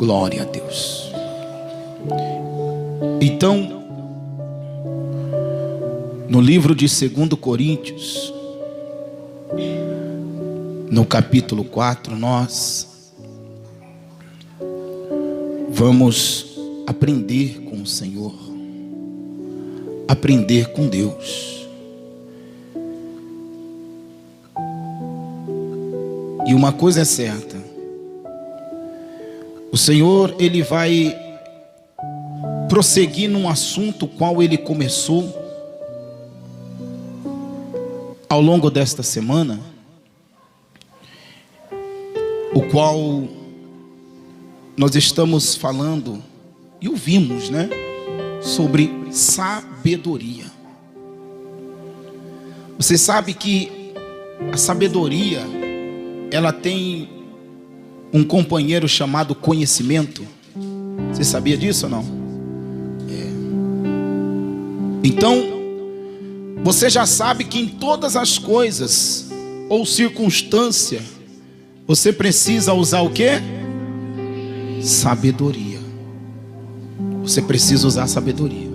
Glória a Deus. Então, no livro de 2 Coríntios, no capítulo 4, nós vamos aprender com o Senhor, aprender com Deus. E uma coisa é certa: o Senhor, Ele vai prosseguir num assunto qual Ele começou ao longo desta semana, o qual nós estamos falando e ouvimos, né? Sobre sabedoria. Você sabe que a sabedoria, ela tem um companheiro chamado conhecimento. Você sabia disso ou não? Então, você já sabe que em todas as coisas ou circunstância, você precisa usar o quê? Sabedoria. Você precisa usar sabedoria.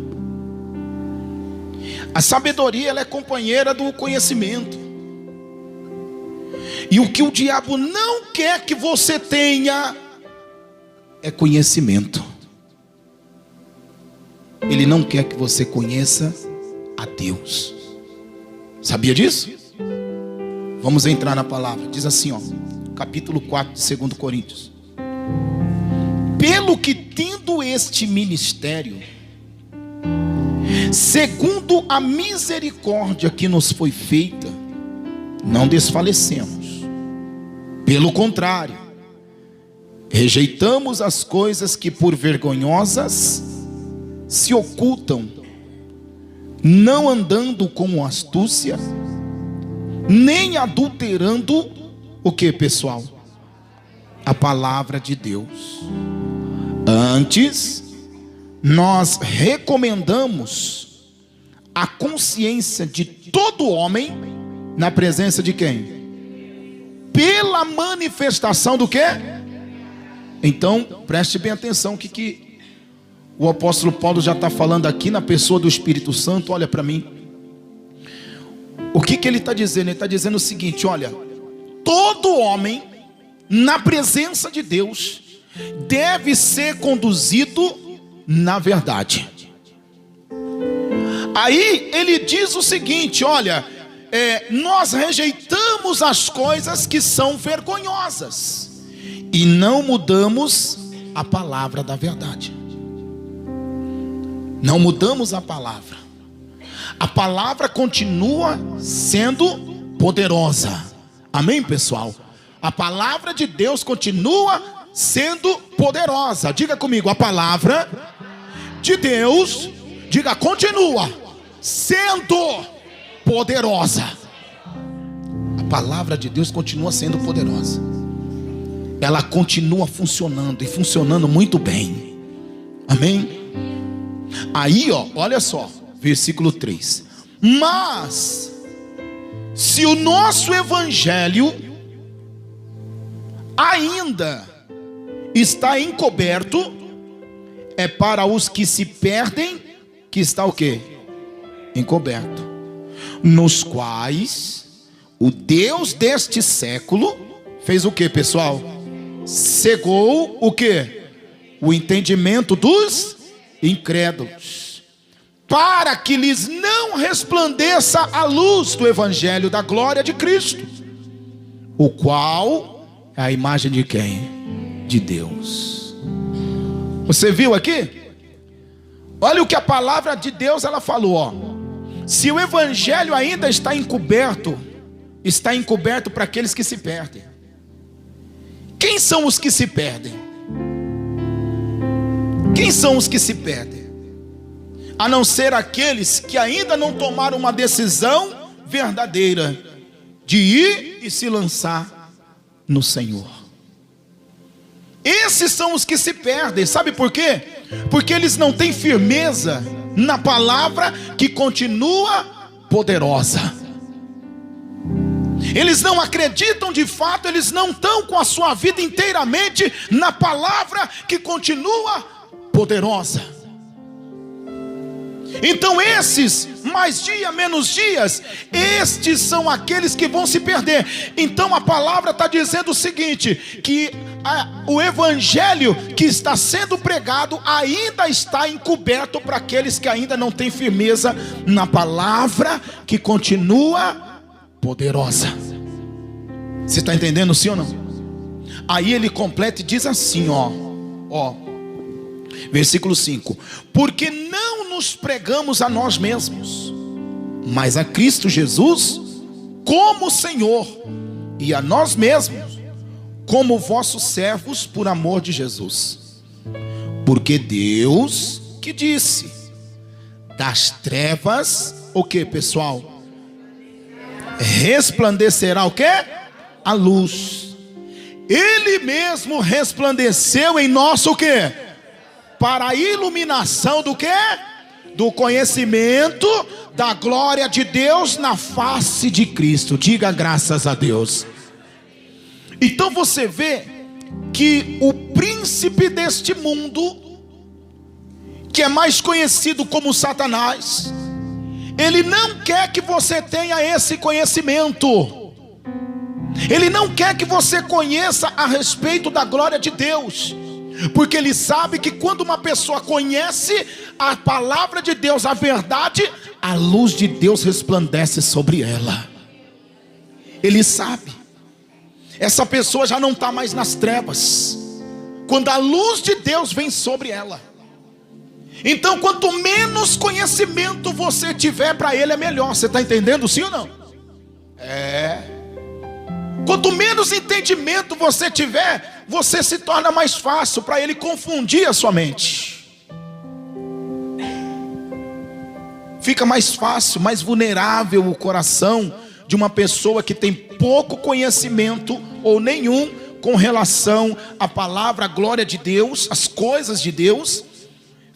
A sabedoria, ela é companheira do conhecimento. E o que o diabo não quer que você tenha é conhecimento. Ele não quer que você conheça a Deus. Sabia disso? Vamos entrar na palavra. Diz assim, ó, capítulo 4 de 2 Coríntios. Pelo que tendo este ministério, segundo a misericórdia que nos foi feita, não desfalecemos. Pelo contrário, rejeitamos as coisas que por vergonhosas se ocultam, não andando com astúcia, nem adulterando o que, pessoal? A palavra de Deus. Antes, nós recomendamos a consciência de todo homem na presença de quem? Pela manifestação do quê? Então, preste bem atenção o que o apóstolo Paulo já está falando aqui na pessoa do Espírito Santo. Olha para mim. O que ele está dizendo? Ele está dizendo o seguinte: olha, todo homem na presença de Deus deve ser conduzido na verdade. Aí ele diz o seguinte: olha, nós rejeitamos as coisas que são vergonhosas e não mudamos a palavra da verdade. Não mudamos a palavra. A palavra continua sendo poderosa. Amém, pessoal? A palavra de Deus continua sendo poderosa. Diga comigo: a palavra de Deus, diga, continua sendo poderosa. A palavra de Deus continua sendo poderosa. Ela continua funcionando e funcionando muito bem. Amém? Aí, ó, olha só, versículo 3. Mas se o nosso evangelho ainda está encoberto, é para os que se perdem que está o quê? Encoberto, nos quais o Deus deste século fez o que, pessoal? Cegou o que? O entendimento dos incrédulos, para que lhes não resplandeça a luz do evangelho da glória de Cristo, o qual é a imagem de quem? De Deus. Você viu aqui? Olha o que a palavra de Deus ela falou, ó. Se o evangelho ainda está encoberto para aqueles que se perdem. Quem são os que se perdem? Quem são os que se perdem? A não ser aqueles que ainda não tomaram uma decisão verdadeira de ir e se lançar no Senhor. Esses são os que se perdem. Sabe por quê? Porque eles não têm firmeza na palavra que continua poderosa. Eles não acreditam de fato, eles não estão com a sua vida inteiramente na palavra que continua poderosa. Então esses, mais dia, menos dias, estes são aqueles que vão se perder. Então a palavra está dizendo o seguinte, que o evangelho que está sendo pregado ainda está encoberto para aqueles que ainda não têm firmeza na palavra que continua poderosa. Você está entendendo, sim ou não? Aí ele completa e diz assim, versículo 5: porque não nos pregamos a nós mesmos, mas a Cristo Jesus como Senhor, e a nós mesmos como vossos servos por amor de Jesus. Porque Deus que disse: das trevas, o que, pessoal? Resplandecerá o que? A luz. Ele mesmo resplandeceu em nosso o que? Para a iluminação do que? Do conhecimento da glória de Deus na face de Cristo. Diga graças a Deus. Então você vê que o príncipe deste mundo, que é mais conhecido como Satanás, ele não quer que você tenha esse conhecimento. Ele não quer que você conheça a respeito da glória de Deus, porque ele sabe que quando uma pessoa conhece a palavra de Deus, a verdade, a luz de Deus resplandece sobre ela. Ele sabe, essa pessoa já não está mais nas trevas, quando a luz de Deus vem sobre ela. Então quanto menos conhecimento você tiver, para ele é melhor. Você está entendendo, sim ou não? Quanto menos entendimento você tiver, você se torna mais fácil para ele confundir a sua mente. Fica mais fácil, mais vulnerável o coração de uma pessoa que tem pouco conhecimento ou nenhum com relação à palavra, à glória de Deus, às coisas de Deus.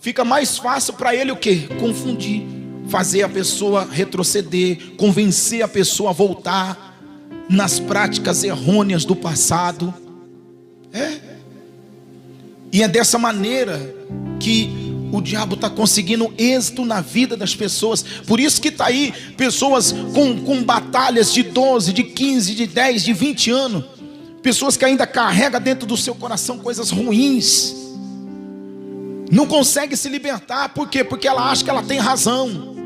Fica mais fácil para ele o quê? Confundir, fazer a pessoa retroceder, convencer a pessoa a voltar nas práticas errôneas do passado. E é dessa maneira que o diabo está conseguindo êxito na vida das pessoas. Por isso que está aí pessoas com batalhas de 12, de 15, de 10, de 20 anos. Pessoas que ainda carregam dentro do seu coração coisas ruins. Não consegue se libertar. Por quê? Porque ela acha que ela tem razão.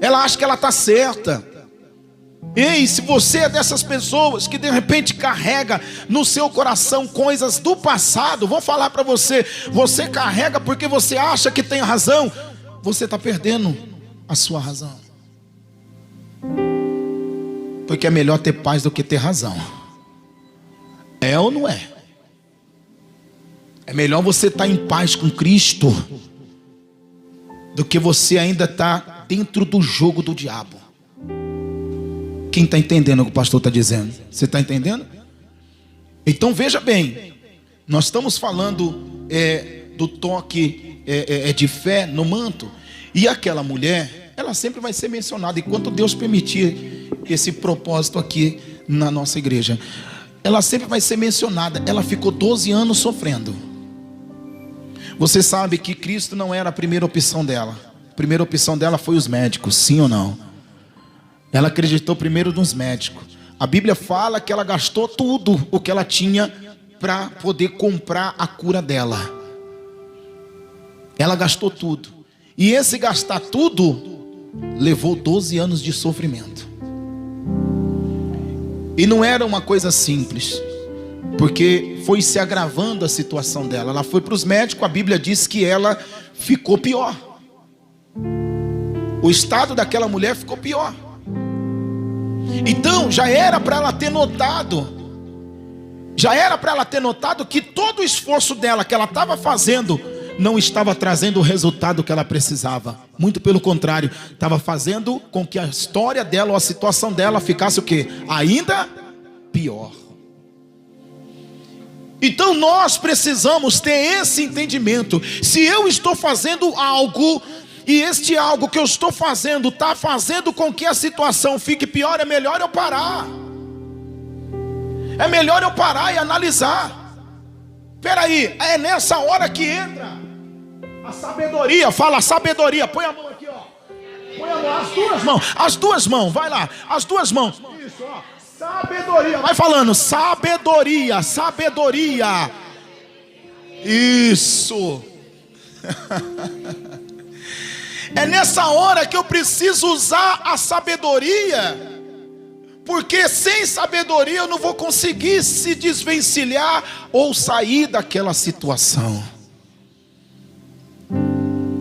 Ela acha que ela está certa. Ei, se você é dessas pessoas que de repente carrega no seu coração coisas do passado, vou falar para você, você carrega porque você acha que tem razão, você está perdendo a sua razão. Porque é melhor ter paz do que ter razão. É ou não é? É melhor você estar em paz com Cristo do que você ainda estar dentro do jogo do diabo. Quem está entendendo o que o pastor está dizendo? Você está entendendo? Então veja bem, nós estamos falando do toque de fé no manto. E aquela mulher, ela sempre vai ser mencionada, enquanto Deus permitir esse propósito aqui na nossa igreja. Ela sempre vai ser mencionada. Ela ficou 12 anos sofrendo. Você sabe que Cristo não era a primeira opção dela. A primeira opção dela foi os médicos, sim ou não? Ela acreditou primeiro nos médicos. A Bíblia fala que ela gastou tudo o que ela tinha para poder comprar a cura dela. Ela gastou tudo. E esse gastar tudo levou 12 anos de sofrimento. E não era uma coisa simples, porque foi se agravando a situação dela. Ela foi para os médicos, a Bíblia diz que ela ficou pior. O estado daquela mulher ficou pior. Então já era para ela ter notado, que todo o esforço dela que ela estava fazendo não estava trazendo o resultado que ela precisava. Muito pelo contrário, estava fazendo com que a história dela ou a situação dela ficasse o quê? Ainda pior. Então nós precisamos ter esse entendimento. Se eu estou fazendo algo e este algo que eu estou fazendo está fazendo com que a situação fique pior, é melhor eu parar. É melhor eu parar e analisar. Espera aí, é nessa hora que entra a sabedoria. Fala sabedoria, põe a mão aqui, ó. Põe a mão, as duas mãos, vai lá, as duas mãos. Isso, ó, sabedoria. Vai falando, sabedoria, sabedoria. Isso. É nessa hora que eu preciso usar a sabedoria. Porque sem sabedoria eu não vou conseguir se desvencilhar ou sair daquela situação.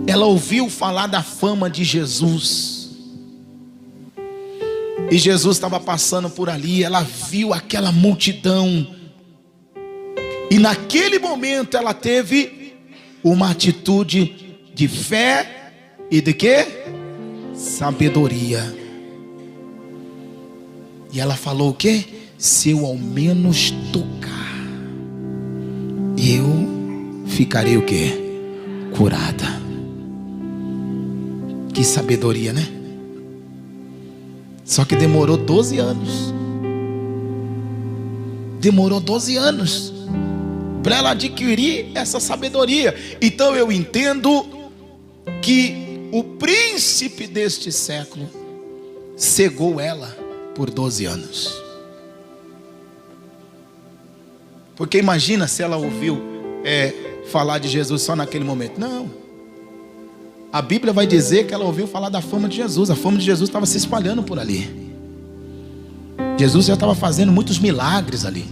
Ela ouviu falar da fama de Jesus. E Jesus estava passando por ali, ela viu aquela multidão. E naquele momento ela teve uma atitude de fé e de quê? Sabedoria. E ela falou o quê? Se eu ao menos tocar, eu ficarei o quê? Curada. Que sabedoria, né? Só que demorou 12 anos. Demorou 12 anos para ela adquirir essa sabedoria. Então eu entendo que o príncipe deste século cegou ela por 12 anos. Porque imagina se ela ouviu falar de Jesus só naquele momento. Não. A Bíblia vai dizer que ela ouviu falar da fama de Jesus. A fama de Jesus estava se espalhando por ali. Jesus já estava fazendo muitos milagres ali.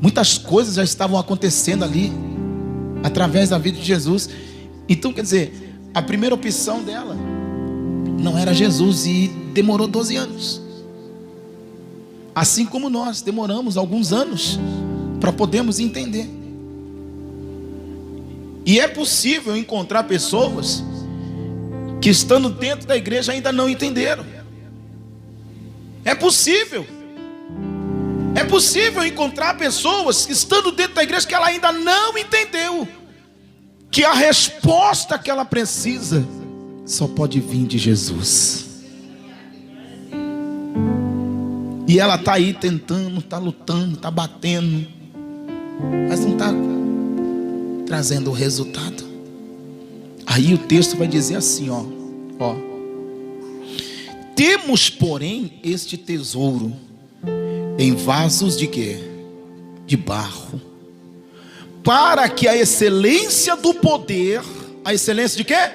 Muitas coisas já estavam acontecendo ali, através da vida de Jesus. Então quer dizer, a primeira opção dela não era Jesus. E demorou 12 anos. Assim como nós demoramos alguns anos para podermos entender. E é possível encontrar pessoas que estando dentro da igreja ainda não entenderam. É possível. É possível encontrar pessoas que estando dentro da igreja que ela ainda não entendeu que a resposta que ela precisa só pode vir de Jesus. E ela está aí tentando, está lutando, está batendo, mas não está trazendo o resultado. Aí o texto vai dizer assim, ó. Temos, porém, este tesouro em vasos de quê? De barro, para que a excelência do poder, a excelência de quê?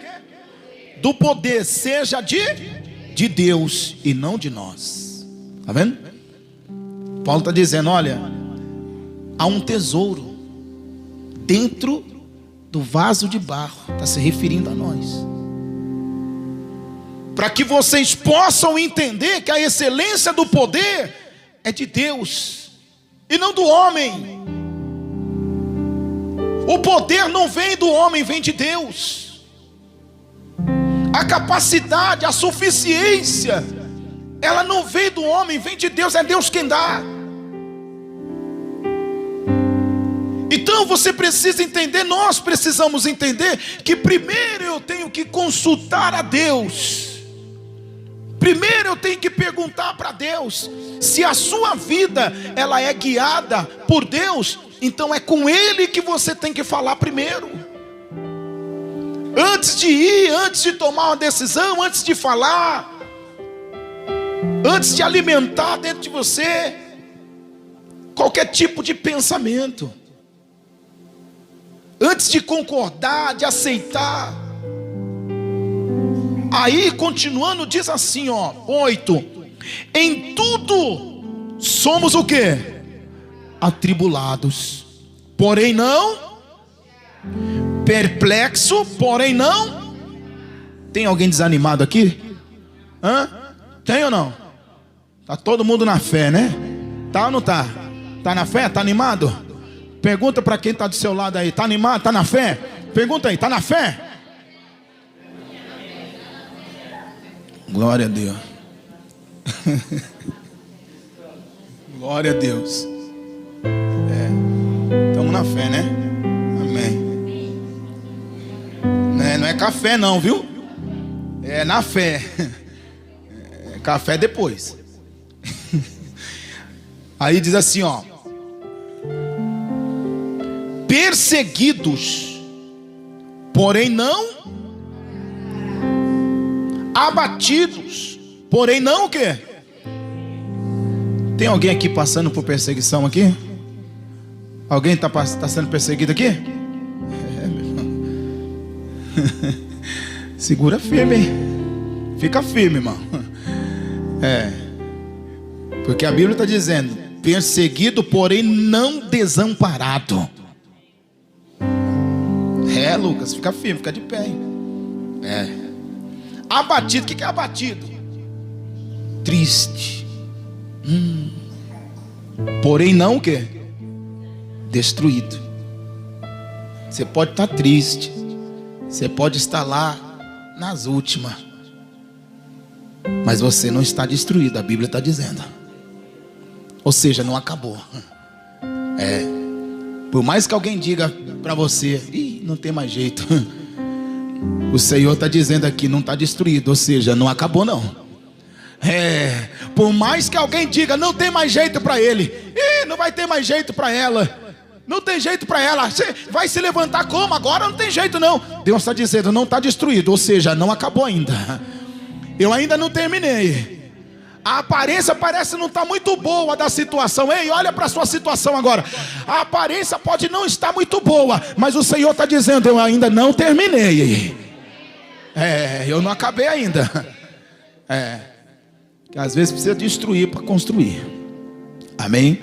Do poder seja de Deus e não de nós. Está vendo? Paulo está dizendo, olha, há um tesouro dentro do vaso de barro. Está se referindo a nós. Para que vocês possam entender que a excelência do poder é de Deus e não do homem. O poder não vem do homem, vem de Deus. A capacidade, a suficiência, ela não vem do homem, vem de Deus. É Deus quem dá. Então você precisa entender, nós precisamos entender que primeiro eu tenho que consultar a Deus. Primeiro eu tenho que perguntar para Deus se a sua vida ela é guiada por Deus. Então é com Ele que você tem que falar primeiro. Antes de ir, antes de tomar uma decisão, antes de falar, antes de alimentar dentro de você qualquer tipo de pensamento, antes de concordar, de aceitar. Aí continuando diz assim, 8: em tudo somos o quê? Atribulados, porém não perplexo, porém não. Tem alguém desanimado aqui? Tem ou não? Tá todo mundo na fé, né? Tá ou não tá? Tá na fé? Tá animado? Pergunta para quem está do seu lado aí, tá animado? Tá na fé? Pergunta aí, tá na fé? Glória a Deus. Glória a Deus. Estamos na fé, né? Amém. Não é café não, viu? É na fé. Café depois. Aí diz assim, ó: perseguidos, porém não abatidos, porém não o quê? Tem alguém aqui passando por perseguição aqui? Alguém está sendo perseguido aqui? Meu irmão. Segura firme, hein? Fica firme, irmão. Porque a Bíblia está dizendo: perseguido, porém não desamparado. Lucas, fica firme, fica de pé, hein? Abatido, o que é abatido? Triste. Porém não o quê? Destruído. Você pode estar triste, você pode estar lá nas últimas, mas você não está destruído, a Bíblia está dizendo. Ou seja, não acabou. Por mais que alguém diga para você: ih, não tem mais jeito, o Senhor está dizendo aqui: não está destruído, ou seja, não acabou não. Por mais que alguém diga: não tem mais jeito para ele, ih, não vai ter mais jeito para ela, não tem jeito para ela, você vai se levantar como? Agora não tem jeito não. Deus está dizendo: não está destruído, ou seja, não acabou ainda. Eu ainda não terminei. A aparência parece não estar muito boa da situação. Ei, olha para a sua situação agora. A aparência pode não estar muito boa, mas o Senhor está dizendo: eu ainda não terminei. Eu não acabei ainda. Que às vezes precisa destruir para construir. Amém?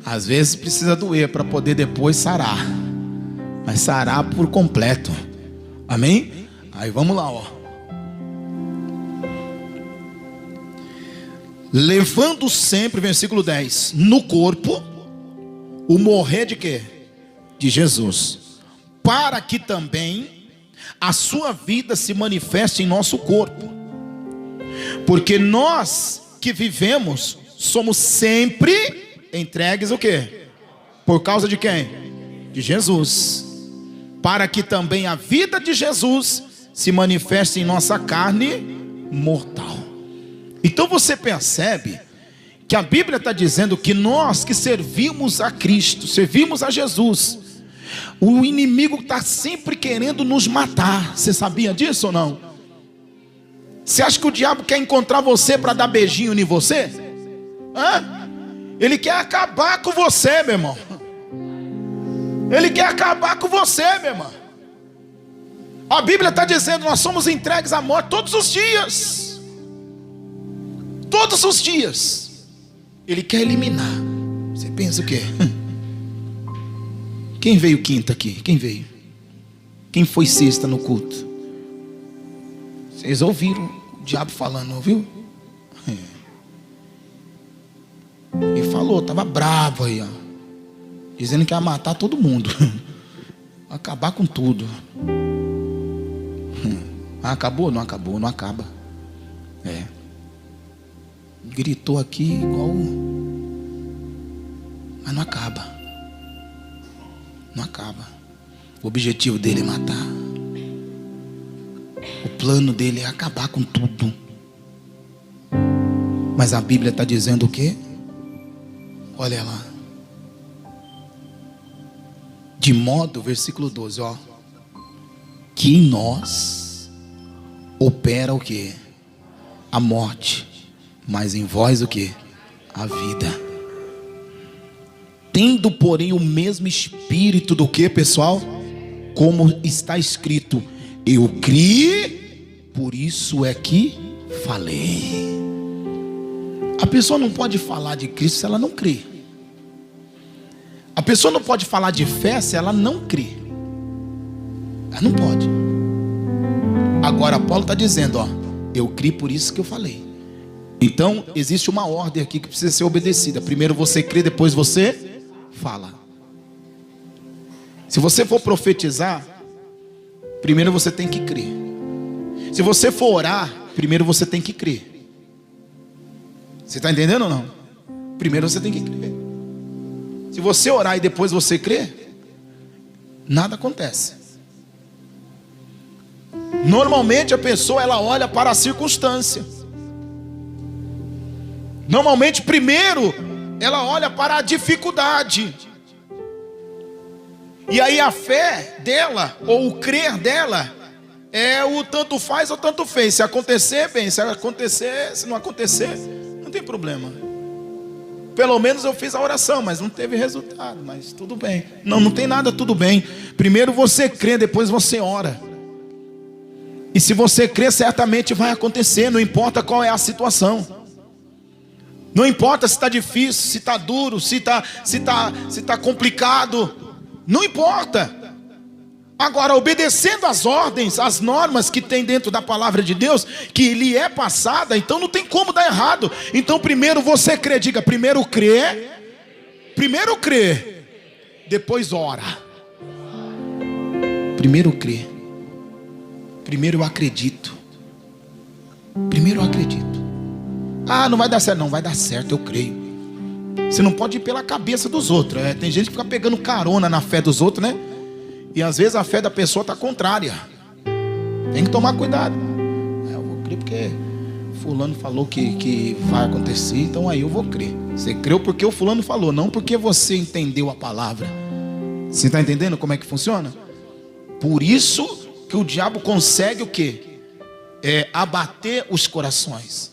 Às vezes precisa doer para poder depois sarar. Mas sarar por completo. Amém? Aí vamos lá, ó. Levando sempre, versículo 10, no corpo o morrer de quê? De Jesus, para que também a sua vida se manifeste em nosso corpo. Porque nós que vivemos somos sempre entregues o quê? Por causa de quem? De Jesus. Para que também a vida de Jesus se manifeste em nossa carne mortal. Então você percebe que a Bíblia está dizendo que nós que servimos a Cristo, servimos a Jesus, o inimigo está sempre querendo nos matar. Você sabia disso ou não? Você acha que o diabo quer encontrar você para dar beijinho em você? Ele quer acabar com você, meu irmão. Ele quer acabar com você, meu irmão. A Bíblia está dizendo: nós somos entregues à morte todos os dias. Todos os dias. Ele quer eliminar. Você pensa o quê? Quem veio quinta aqui? Quem veio? Quem foi sexta no culto? Vocês ouviram o diabo falando, ouviu? E falou, estava bravo aí, ó, dizendo que ia matar todo mundo, acabar com tudo. Acabou? Não acabou, não acaba. Gritou aqui igual, mas não acaba. Não acaba. O objetivo dele é matar. O plano dele é acabar com tudo. Mas a Bíblia está dizendo o quê? Olha lá. De modo, versículo 12, ó, que em nós opera o quê? A morte. Mas em vós o quê? A vida. Tendo, porém, o mesmo espírito do que, pessoal? Como está escrito: eu criei, por isso é que falei. A pessoa não pode falar de Cristo se ela não crê. A pessoa não pode falar de fé se ela não crê. Ela não pode. Agora Paulo está dizendo, ó, eu criei, por isso que eu falei. Então existe uma ordem aqui que precisa ser obedecida. Primeiro você crê, depois você fala. Se você for profetizar, primeiro você tem que crer. Se você for orar, primeiro você tem que crer. Você está entendendo ou não? Primeiro você tem que crer. Se você orar e depois você crer, nada acontece. Normalmente a pessoa ela olha para a circunstância. Normalmente, primeiro, ela olha para a dificuldade. E aí a fé dela, ou o crer dela, é o tanto faz ou tanto fez. Se acontecer, bem. Se acontecer, se não acontecer, não tem problema. Pelo menos eu fiz a oração, mas não teve resultado. Mas tudo bem. Não tem nada, tudo bem. Primeiro você crê, depois você ora. E se você crê, certamente vai acontecer. Não importa qual é a situação. Não importa se está difícil, se está duro, se está complicado. Não importa. Agora, obedecendo as ordens, as normas que tem dentro da palavra de Deus, que lhe é passada, então não tem como dar errado. Então primeiro você crê, diga, primeiro crê, depois ora. Primeiro crê, primeiro eu acredito. Ah, não vai dar certo, não vai dar certo, eu creio. Você não pode ir pela cabeça dos outros. Tem gente que fica pegando carona na fé dos outros, né? E às vezes a fé da pessoa está contrária. Tem que tomar cuidado. Eu vou crer porque fulano falou que vai acontecer, então aí eu vou crer. Você creu porque o fulano falou, não porque você entendeu a palavra. Você está entendendo como é que funciona? Por isso que o diabo consegue o quê? Abater os corações.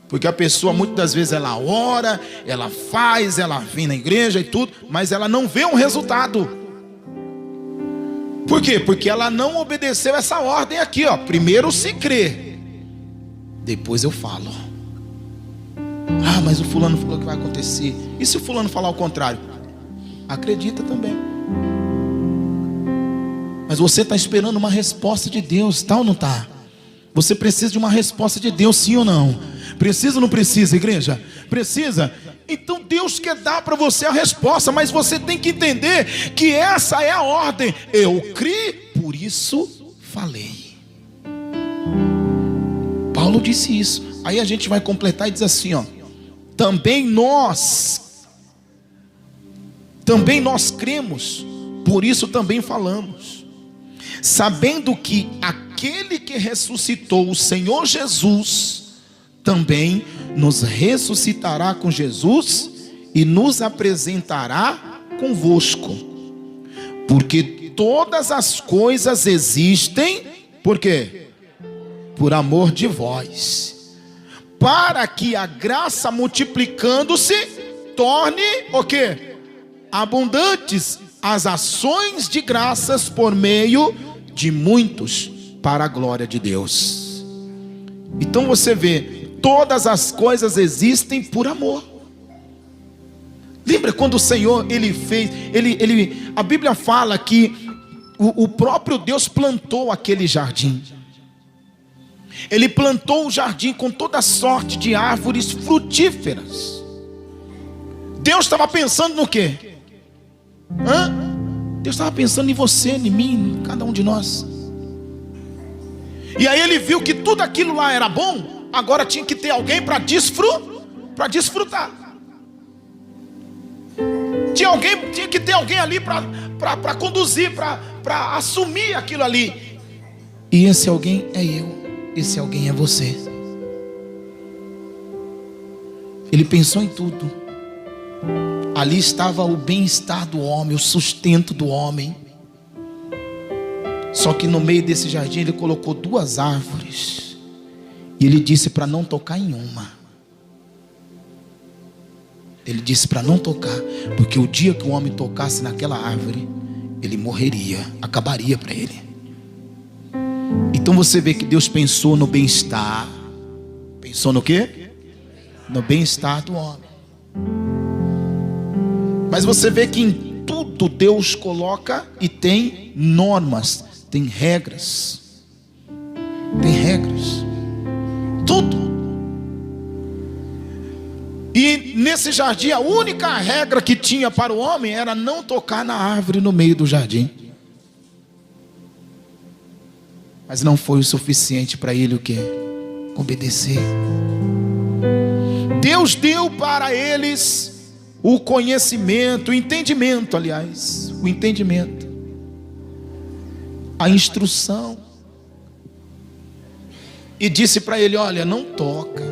Porque a pessoa muitas das vezes ela ora, ela faz, ela vem na igreja e tudo, mas ela não vê um resultado. Por quê? Porque ela não obedeceu essa ordem aqui, ó. Primeiro se crê, depois eu falo. Ah, mas o fulano falou que vai acontecer. E se o fulano falar o contrário? Acredita também. Mas você está esperando uma resposta de Deus, tá ou não está? Você precisa de uma resposta de Deus, sim ou não? Precisa ou não precisa, igreja? Precisa? Então Deus quer dar para você a resposta, mas você tem que entender que essa é a ordem. Eu criei, por isso falei. Paulo disse isso. Aí a gente vai completar e diz assim, ó: também nós cremos, por isso também falamos, sabendo que aquele que ressuscitou o Senhor Jesus também nos ressuscitará com Jesus e nos apresentará convosco. Porque todas as coisas existem, por quê? Por amor de vós, para que a graça multiplicando-se torne o quê? Abundantes as ações de graças por meio de muitos, para a glória de Deus. Então você vê, todas as coisas existem por amor. Lembra quando o Senhor, Ele fez, a Bíblia fala que o próprio Deus plantou aquele jardim. Ele plantou o jardim com toda sorte de árvores frutíferas. Deus estava pensando no quê? Deus estava pensando em você, em mim, em cada um de nós. E aí Ele viu que tudo aquilo lá era bom. Agora tinha que ter alguém para desfrutar. Tinha que ter alguém ali para conduzir, para assumir aquilo ali. E esse alguém é eu. Esse alguém é você. Ele pensou em tudo. Ali estava o bem-estar do homem, o sustento do homem. Só que no meio desse jardim ele colocou 2 árvores. E ele disse para não tocar em uma. Ele disse para não tocar, porque o dia que o homem tocasse naquela árvore, ele morreria, acabaria para ele. Então você vê que Deus pensou no bem-estar. Pensou no quê? No bem-estar do homem. Mas você vê que em tudo Deus coloca e tem normas, tem regras. Tem regras. Tudo. E nesse jardim a única regra que tinha para o homem era não tocar na árvore no meio do jardim. Mas não foi o suficiente para ele o quê? Obedecer. Deus deu para eles o conhecimento, o entendimento, aliás, o entendimento, a instrução. E disse para ele: olha, não toca.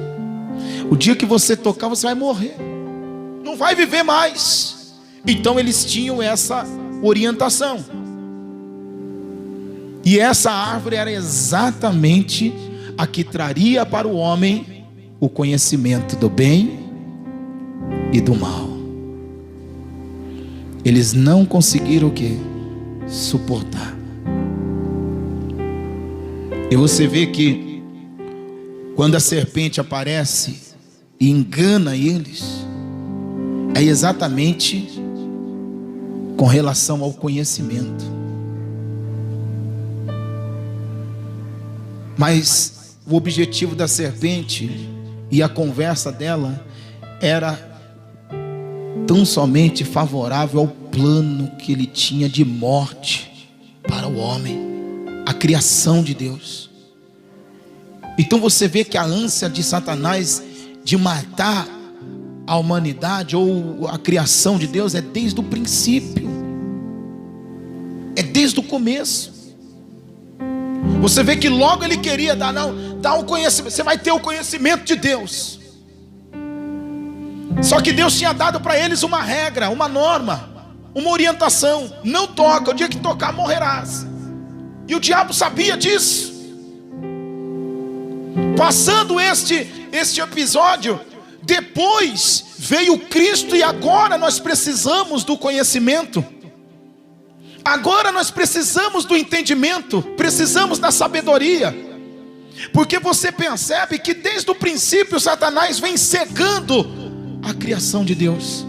O dia que você tocar, você vai morrer, não vai viver mais. Então eles tinham essa orientação. E essa árvore era exatamente a que traria para o homem o conhecimento do bem e do mal. Eles não conseguiram o quê? Suportar. E você vê que quando a serpente aparece e engana eles, é exatamente com relação ao conhecimento. Mas o objetivo da serpente e a conversa dela era tão somente favorável ao plano que ele tinha de morte para o homem, a criação de Deus. Então você vê que a ânsia de Satanás de matar a humanidade ou a criação de Deus é desde o princípio, é desde o começo. Você vê que logo ele queria dar o conhecimento. Você vai ter o conhecimento de Deus. Só que Deus tinha dado para eles uma regra, uma norma, uma orientação: não toca, o dia que tocar morrerás. E o diabo sabia disso. Passando este episódio, depois veio Cristo, e agora nós precisamos do conhecimento. Agora nós precisamos do entendimento, precisamos da sabedoria. Porque você percebe que desde o princípio Satanás vem cegando a criação de Deus.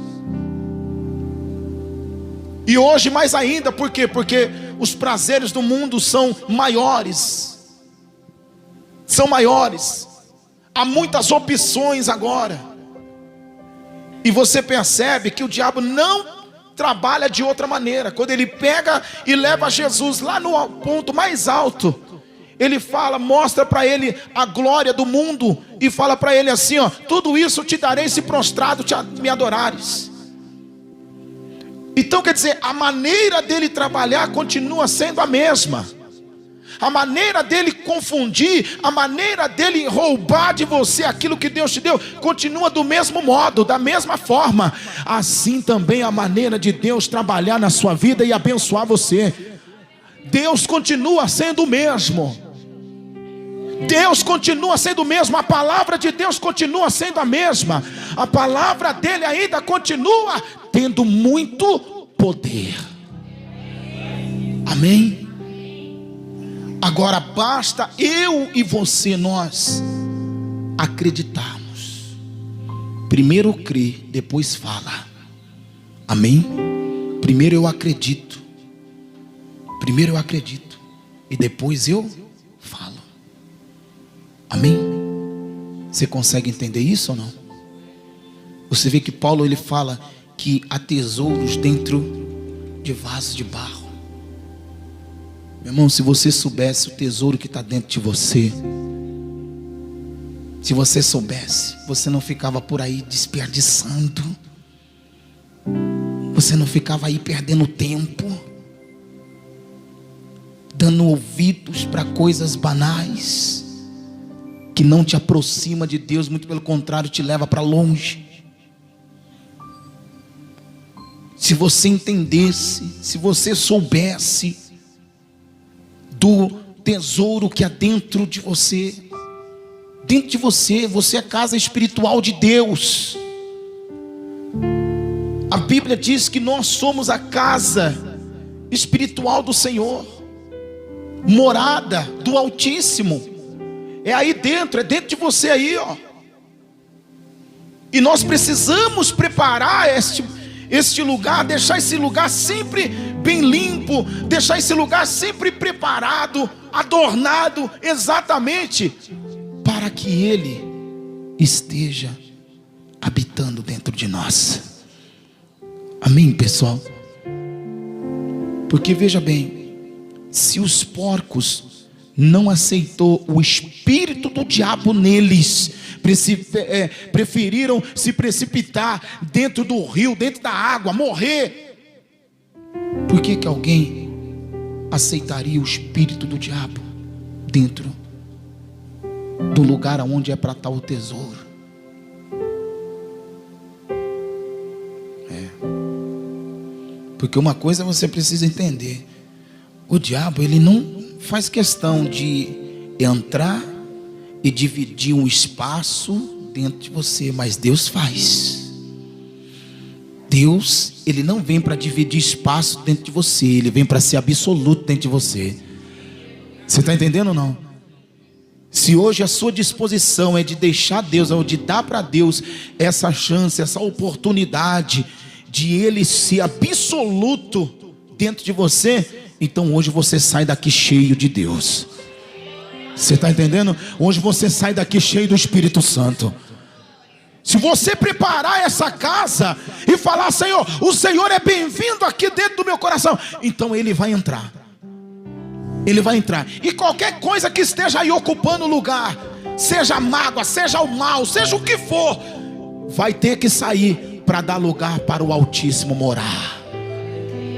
E hoje mais ainda, por quê? Porque os prazeres do mundo são maiores. São maiores. Há muitas opções agora. E você percebe que o diabo não trabalha de outra maneira. Quando ele pega e leva Jesus lá no ponto mais alto, ele fala, mostra para ele a glória do mundo e fala para ele assim, ó: tudo isso te darei se prostrado me adorares. Então quer dizer, a maneira dele trabalhar continua sendo a mesma. A maneira dele confundir, a maneira dele roubar de você aquilo que Deus te deu, continua do mesmo modo, da mesma forma. Assim também a maneira de Deus trabalhar na sua vida e abençoar você. Deus continua sendo o mesmo. Deus continua sendo o mesmo. A palavra de Deus continua sendo a mesma. A palavra dele ainda continua tendo muito poder. Amém? Agora basta eu e você, nós acreditarmos. Primeiro crê, depois fala. Amém? Primeiro eu acredito. Primeiro eu acredito e depois eu falo. Amém? Você consegue entender isso ou não? Você vê que Paulo ele fala que há tesouros dentro de vasos de barro. Meu irmão, se você soubesse o tesouro que está dentro de você, se você soubesse, você não ficava por aí desperdiçando, você não ficava aí perdendo tempo, dando ouvidos para coisas banais, que não te aproxima de Deus, muito pelo contrário, te leva para longe. Se você entendesse, se você soubesse do tesouro que há dentro de você. Dentro de você, você é a casa espiritual de Deus. A Bíblia diz que nós somos a casa espiritual do Senhor, morada do Altíssimo. É aí dentro, é dentro de você aí, ó. E nós precisamos preparar este lugar, deixar esse lugar sempre bem limpo, deixar esse lugar sempre preparado, adornado, exatamente para que Ele esteja habitando dentro de nós. Amém, pessoal? Porque veja bem, se os porcos não aceitou o espírito do diabo neles, preferiram se precipitar dentro do rio, dentro da água, morrer, por que alguém aceitaria o espírito do diabo dentro do lugar onde é para estar o tesouro? Porque uma coisa você precisa entender: o diabo, ele não faz questão de entrar e dividir um espaço dentro de você, mas Deus faz. Deus, ele não vem para dividir espaço dentro de você, ele vem para ser absoluto dentro de você. Você está entendendo ou não? Se hoje a sua disposição é de deixar Deus, ou de dar para Deus essa chance, essa oportunidade de ele ser absoluto dentro de você, então hoje você sai daqui cheio de Deus. Você está entendendo? Hoje você sai daqui cheio do Espírito Santo. Se você preparar essa casa e falar: Senhor, o Senhor é bem-vindo aqui dentro do meu coração, então Ele vai entrar. Ele vai entrar. E qualquer coisa que esteja aí ocupando o lugar, seja mágoa, seja o mal, seja o que for, vai ter que sair para dar lugar para o Altíssimo morar.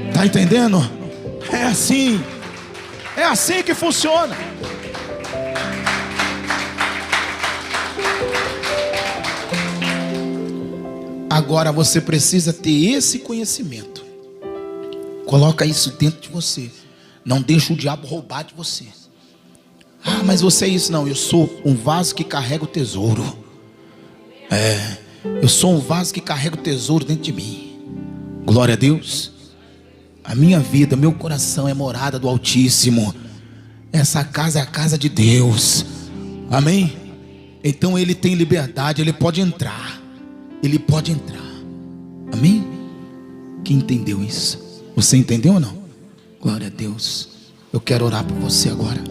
Está entendendo? É assim. É assim que funciona. Agora você precisa ter esse conhecimento. Coloca isso dentro de você. Não deixa o diabo roubar de você. Ah, mas você é isso. Não, eu sou um vaso que carrega o tesouro. Eu sou um vaso que carrega o tesouro dentro de mim. Glória a Deus. A minha vida, meu coração é morada do Altíssimo. Essa casa é a casa de Deus. Amém? Então ele tem liberdade, ele pode entrar. Ele pode entrar. Amém? Quem entendeu isso? Você entendeu ou não? Glória a Deus. Eu quero orar por você agora.